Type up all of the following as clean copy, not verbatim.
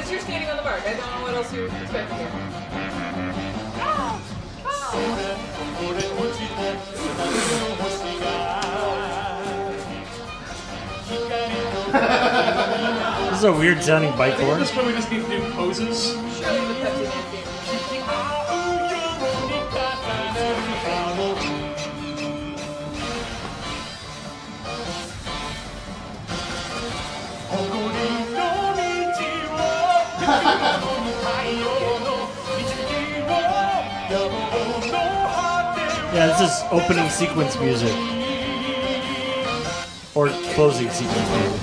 because you're skating on the mark. I don't know what else you're expecting here. This is a weird sounding bike horn. At this point, we just need to do poses. Surely the Pepsi Man game. Yeah, this is opening sequence music. Or closing sequence music.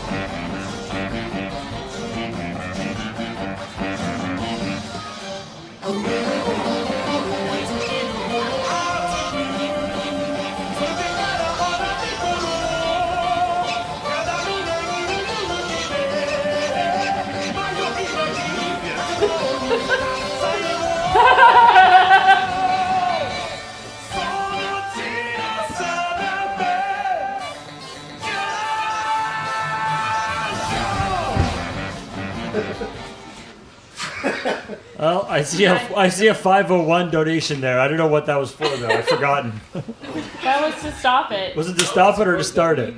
Well, I see a 501 donation there. I don't know what that was for though. I've forgotten. That was to stop it. Was it to stop it or to start it?